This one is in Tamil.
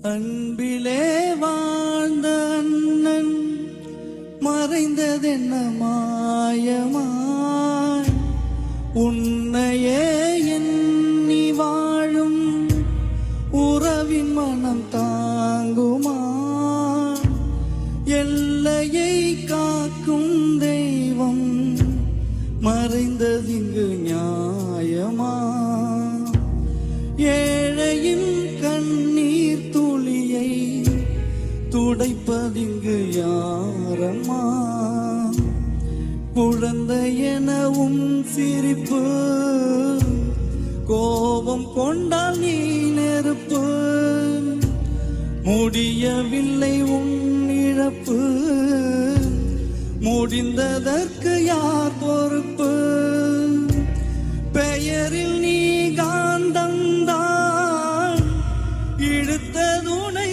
அன்பிலே வாழ்ந்த அண்ணன் மறைந்ததென்ன மாயமாய் உன்னையே எண்ணி வாழும் உறவின் மனம் தாங்குமா எல்லையை காக்கும் தெய்வம் மறைந்ததிங்கு நியாயமா ஏழையின் கண்ணீர் துளியை துடைப்பதிங்கு யாரம்மா குழந்தையெனவும் சிரிப்பு கோபம் கொண்டால் நீ நெருப்பு முடியவில்லை உன் இழப்பு முடிந்ததற்கு யார் பொறுப்பு பெயரில் நீ காந்தந்தான் இழுத்ததுனை